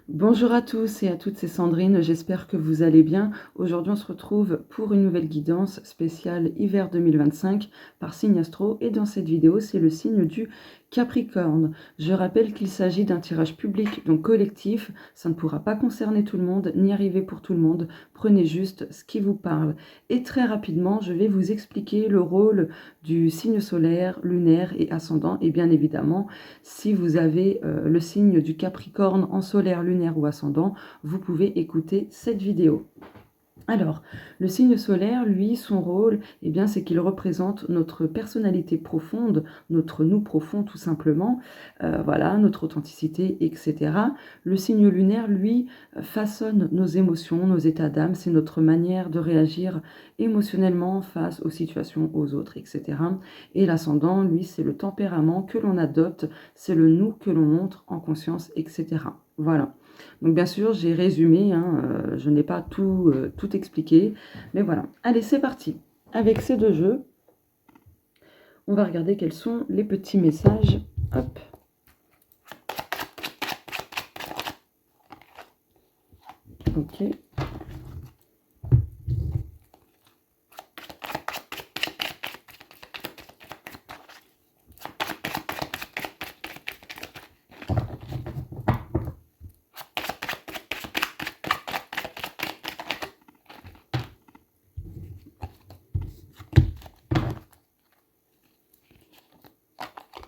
Bonjour à tous et à toutes, c'est Sandrine, j'espère que vous allez bien. Aujourd'hui, on se retrouve pour une nouvelle guidance spéciale hiver 2025 par signe astro et dans cette vidéo, c'est le signe du Capricorne. Je rappelle qu'il s'agit d'un tirage public, donc collectif, ça ne pourra pas concerner tout le monde ni arriver pour tout le monde. Prenez juste ce qui vous parle. Et très rapidement, je vais vous expliquer le rôle du signe solaire, lunaire et ascendant. Et bien évidemment, si vous avez le signe du Capricorne en solaire, lunaire ou ascendant, vous pouvez écouter cette vidéo. Alors, le signe solaire, lui, son rôle, eh bien, c'est qu'il représente notre personnalité profonde, notre nous profond tout simplement, voilà, notre authenticité, etc. Le signe lunaire, lui, façonne nos émotions, nos états d'âme, c'est notre manière de réagir émotionnellement face aux situations, aux autres, etc. Et l'ascendant, lui, c'est le tempérament que l'on adopte, c'est le nous que l'on montre en conscience, etc. Voilà. Donc bien sûr, j'ai résumé, je n'ai pas tout expliqué, mais voilà. Allez, c'est parti. Avec ces deux jeux, on va regarder quels sont les petits messages. Hop. Ok.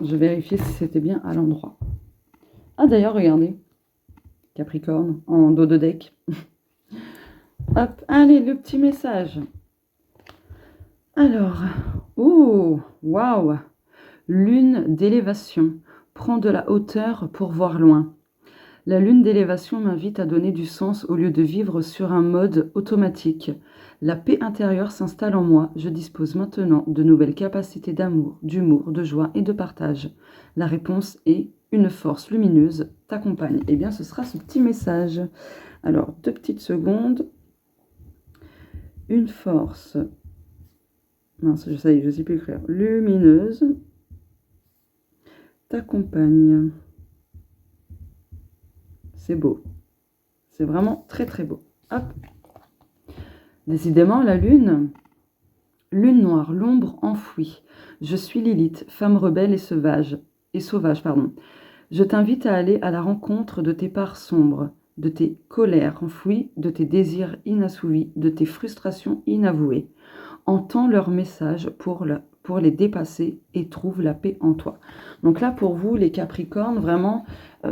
Je vérifiais si c'était bien à l'endroit. Ah d'ailleurs, regardez. Capricorne en dos de deck. Hop, allez, le petit message. Alors, oh, waouh. Lune d'élévation. Prends de la hauteur pour voir loin. La lune d'élévation m'invite à donner du sens au lieu de vivre sur un mode automatique. La paix intérieure s'installe en moi. Je dispose maintenant de nouvelles capacités d'amour, d'humour, de joie et de partage. La réponse est une force lumineuse t'accompagne. Eh bien, ce sera ce petit message. Alors, 2 petites secondes. Une force. Mince, je sais plus écrire. Lumineuse t'accompagne. C'est beau. C'est vraiment très très beau. Hop. Décidément, la lune. Lune noire, l'ombre enfouie. Je suis Lilith, femme rebelle et sauvage. Je t'invite à aller à la rencontre de tes parts sombres, de tes colères enfouies, de tes désirs inassouvis, de tes frustrations inavouées. Entends leur message pour les dépasser et trouve la paix en toi. Donc là, pour vous, les Capricornes, vraiment,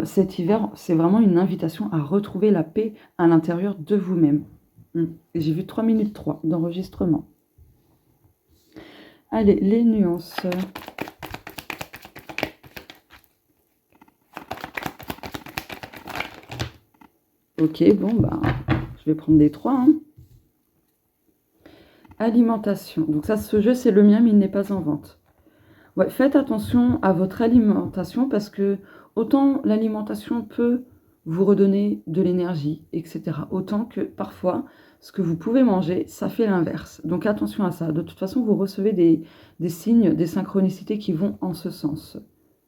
cet hiver, c'est vraiment une invitation à retrouver la paix à l'intérieur de vous-même. Et j'ai vu 3 minutes 3 d'enregistrement. Allez, les nuances. Ok, bon, bah, je vais prendre des 3. Alimentation. Donc ça, ce jeu, c'est le mien, mais il n'est pas en vente. Ouais, faites attention à votre alimentation parce que autant l'alimentation peut vous redonner de l'énergie, etc. Autant que parfois, ce que vous pouvez manger, ça fait l'inverse. Donc attention à ça. De toute façon, vous recevez des signes, des synchronicités qui vont en ce sens.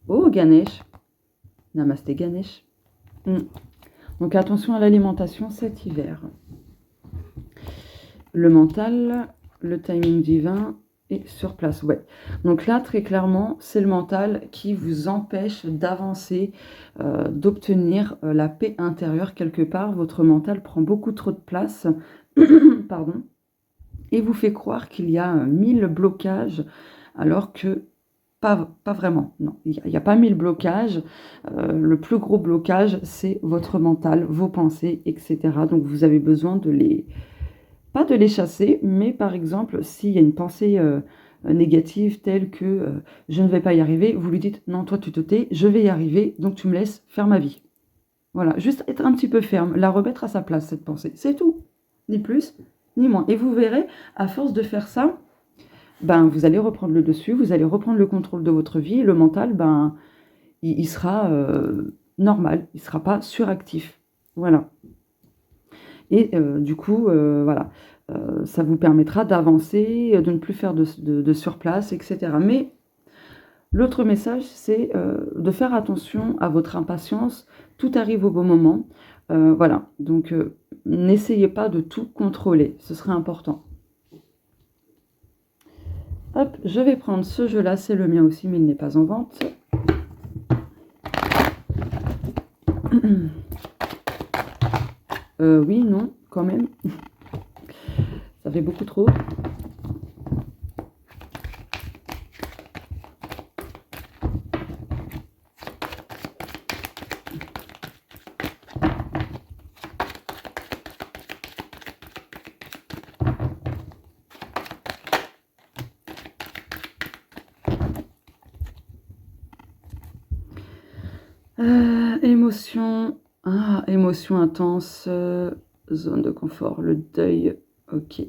Oh, Ganesh. Namasté, Ganesh. Donc attention à l'alimentation cet hiver. Le mental, le timing divin et sur place, ouais. Donc là, très clairement, c'est le mental qui vous empêche d'avancer, d'obtenir la paix intérieure quelque part. Votre mental prend beaucoup trop de place, pardon, et vous fait croire qu'il y a 1000 blocages, alors que pas vraiment. Non, il n'y a pas 1000 blocages. Le plus gros blocage, c'est votre mental, vos pensées, etc. Donc vous avez besoin de les... Pas de les chasser, mais par exemple, s'il y a une pensée négative telle que je ne vais pas y arriver, vous lui dites non, toi tu te tais, je vais y arriver, donc tu me laisses faire ma vie. Voilà, juste être un petit peu ferme, la remettre à sa place, cette pensée. C'est tout, ni plus, ni moins. Et vous verrez, à force de faire ça, ben, vous allez reprendre le dessus, vous allez reprendre le contrôle de votre vie, et le mental, ben, il sera normal, il ne sera pas suractif. Voilà. Et du coup, voilà, ça vous permettra d'avancer, de ne plus faire de surplace, etc. Mais l'autre message, c'est de faire attention à votre impatience. Tout arrive au bon moment. Voilà, donc n'essayez pas de tout contrôler, ce serait important. Hop, je vais prendre ce jeu-là, c'est le mien aussi, mais il n'est pas en vente. Oui, non, quand même. Ça fait beaucoup trop. Émotion. Ah, émotion intense. Zone de confort, le deuil. Ok.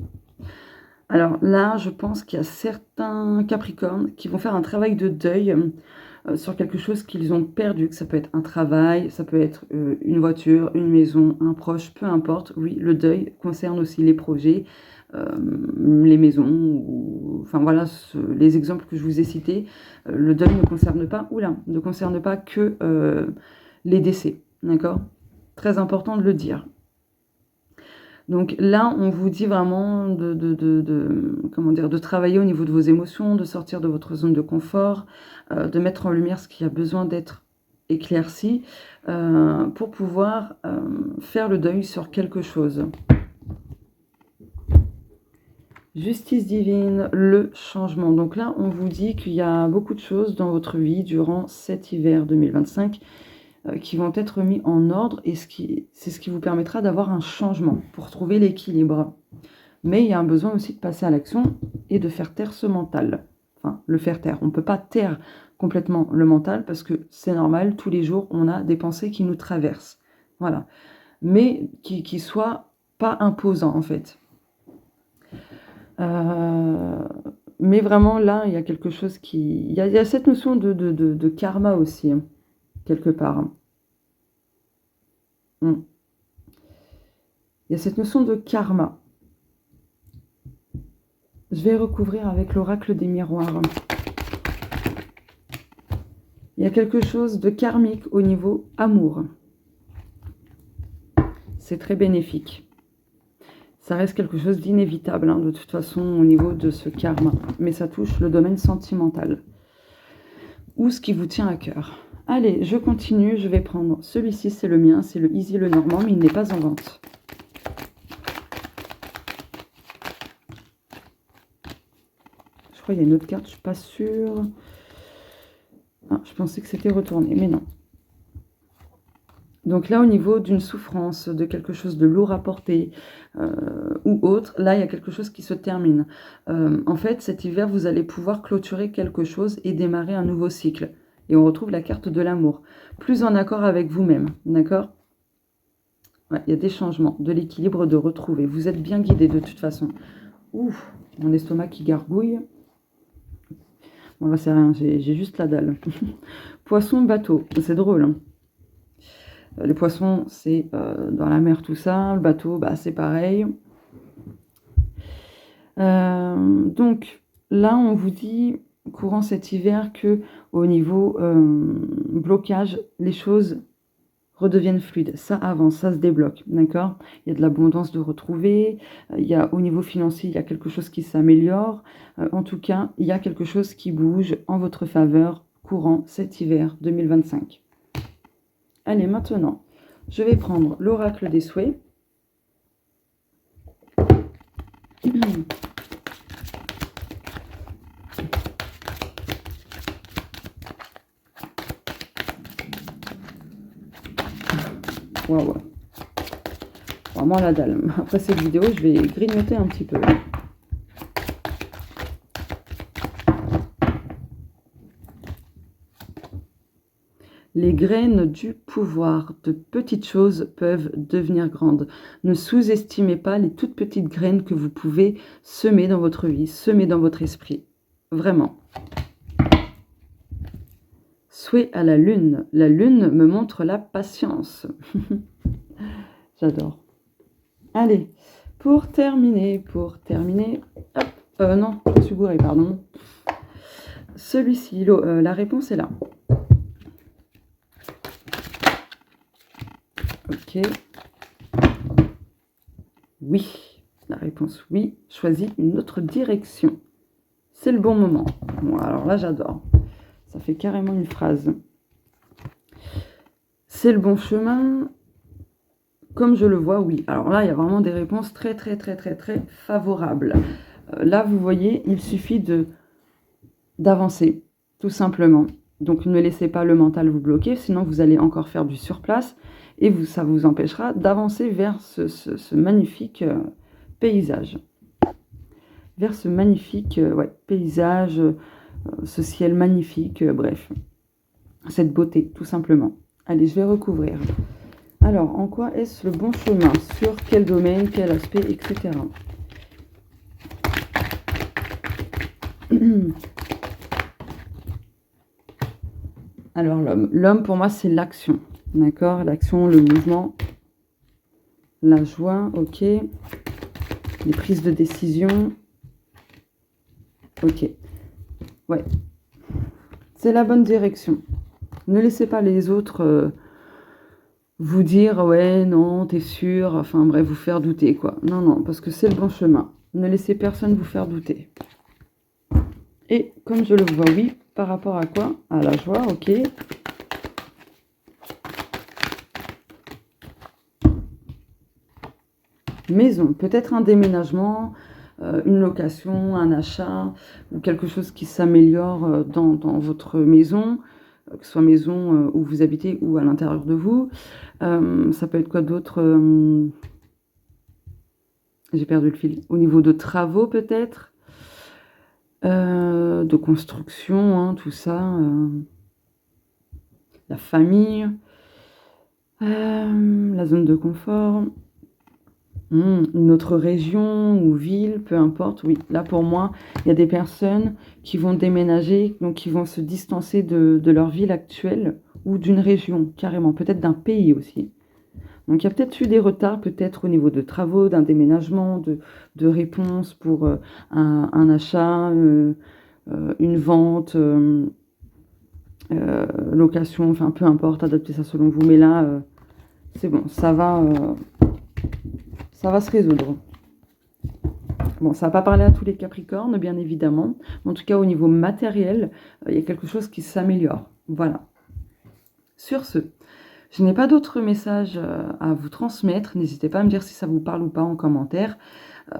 Alors là, je pense qu'il y a certains Capricornes qui vont faire un travail de deuil sur quelque chose qu'ils ont perdu, que ça peut être un travail, ça peut être une voiture, une maison, un proche, peu importe. Oui, le deuil concerne aussi les projets, les maisons, enfin voilà, les exemples que je vous ai cités. Le deuil ne concerne pas, ne concerne pas que les décès, d'accord? Très important de le dire. Donc là, on vous dit vraiment comment dire, de travailler au niveau de vos émotions, de sortir de votre zone de confort, de mettre en lumière ce qui a besoin d'être éclairci pour pouvoir faire le deuil sur quelque chose. Justice divine, le changement. Donc là, on vous dit qu'il y a beaucoup de choses dans votre vie durant cet hiver 2025 qui vont être mis en ordre et c'est ce qui vous permettra d'avoir un changement pour trouver l'équilibre. Mais il y a un besoin aussi de passer à l'action et de faire taire ce mental. Enfin, le faire taire. On ne peut pas taire complètement le mental parce que c'est normal, tous les jours, on a des pensées qui nous traversent. Voilà. Mais qui soient pas imposants, en fait. Mais vraiment, là, il y a quelque chose qui... Il y a cette notion de karma aussi, hein, quelque part. Il y a cette notion de karma. Je vais recouvrir avec l'oracle des miroirs. Il y a quelque chose de karmique au niveau amour. C'est très bénéfique. Ça reste quelque chose d'inévitable, hein, de toute façon, au niveau de ce karma. Mais ça touche le domaine sentimental. Ou ce qui vous tient à cœur. Allez, je continue. Je vais prendre celui-ci, c'est le mien. C'est le Easy, le Normand, mais il n'est pas en vente. Je crois qu'il y a une autre carte, je ne suis pas sûre. Ah, je pensais que c'était retourné, mais non. Donc là, au niveau d'une souffrance, de quelque chose de lourd à porter ou autre, là, il y a quelque chose qui se termine. En fait, cet hiver, vous allez pouvoir clôturer quelque chose et démarrer un nouveau cycle. Et on retrouve la carte de l'amour. Plus en accord avec vous-même, d'accord? Ouais, il y a des changements, de l'équilibre de retrouver. Vous êtes bien guidé de toute façon. Ouf, mon estomac qui gargouille. Bon, là, c'est rien, j'ai juste la dalle. Poisson, bateau, c'est drôle, hein. Les poissons, c'est dans la mer, tout ça. Le bateau, bah, c'est pareil. Donc, là, on vous dit, courant cet hiver, que au niveau blocage, les choses redeviennent fluides. Ça avance, ça se débloque, d'accord? Il y a de l'abondance de retrouver. Il y a, au niveau financier, il y a quelque chose qui s'améliore. En tout cas, il y a quelque chose qui bouge en votre faveur courant cet hiver 2025. Allez, maintenant, je vais prendre l'oracle des souhaits. Waouh. Vraiment la dalle. Après cette vidéo, je vais grignoter un petit peu. Les graines du pouvoir, de petites choses peuvent devenir grandes. Ne sous-estimez pas les toutes petites graines que vous pouvez semer dans votre vie, semer dans votre esprit. Vraiment. Souhait à la lune. La lune me montre la patience. J'adore. Allez, pour terminer, hop, non, je suis bourrée, pardon. Celui-ci, la réponse est là. Ok. Oui. La réponse oui. Choisis une autre direction. C'est le bon moment. Bon, alors là, j'adore. Ça fait carrément une phrase. C'est le bon chemin. Comme je le vois, oui. Alors là, il y a vraiment des réponses très, très, très, très, très favorables. Là, vous voyez, il suffit d'avancer, tout simplement. Donc, ne laissez pas le mental vous bloquer, sinon vous allez encore faire du surplace et ça vous empêchera d'avancer vers ce magnifique paysage. Vers ce magnifique paysage, ce ciel magnifique, bref. Cette beauté, tout simplement. Allez, je vais recouvrir. Alors, en quoi est-ce le bon chemin? Sur quel domaine, quel aspect, etc. Alors, l'homme, pour moi, c'est l'action. D'accord? L'action, le mouvement, la joie, ok. Les prises de décision. Ok. Ouais. C'est la bonne direction. Ne laissez pas les autres vous dire « ouais, non, t'es sûr », enfin bref, vous faire douter, quoi. Non, non, parce que c'est le bon chemin. Ne laissez personne vous faire douter. Et comme je le vois, oui, par rapport à quoi? À la joie, ok. Maison, peut-être un déménagement, une location, un achat, ou quelque chose qui s'améliore dans votre maison, que ce soit maison où vous habitez ou à l'intérieur de vous. Ça peut être quoi d'autre? J'ai perdu le fil. Au niveau de travaux, peut-être, de construction, hein, tout ça. La famille, la zone de confort. Une autre région ou ville, peu importe, oui. Là, pour moi, il y a des personnes qui vont déménager, donc qui vont se distancer de leur ville actuelle ou d'une région, carrément, peut-être d'un pays aussi. Donc, il y a peut-être eu des retards, peut-être au niveau de travaux, d'un déménagement, de réponses pour un achat, une vente, location, enfin, peu importe, adaptez ça selon vous. Mais là, c'est bon, ça va se résoudre. Bon, ça va pas parler à tous les Capricornes, bien évidemment. En tout cas, au niveau matériel, il y a quelque chose qui s'améliore. Voilà. Sur ce, je n'ai pas d'autres messages à vous transmettre. N'hésitez pas à me dire si ça vous parle ou pas en commentaire.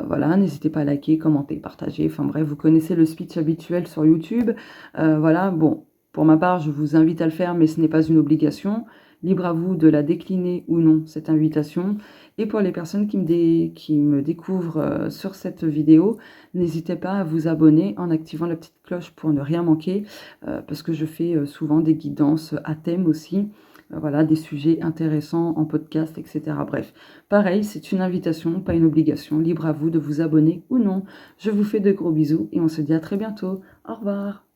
Voilà, n'hésitez pas à liker, commenter, partager. Enfin bref, vous connaissez le speech habituel sur YouTube. Voilà, bon, pour ma part, je vous invite à le faire, mais ce n'est pas une obligation. Libre à vous de la décliner ou non, cette invitation. Et pour les personnes qui me découvrent sur cette vidéo, n'hésitez pas à vous abonner en activant la petite cloche pour ne rien manquer, parce que je fais souvent des guidances à thème aussi, voilà, des sujets intéressants en podcast, etc. Bref, pareil, c'est une invitation, pas une obligation. Libre à vous de vous abonner ou non. Je vous fais de gros bisous et on se dit à très bientôt. Au revoir.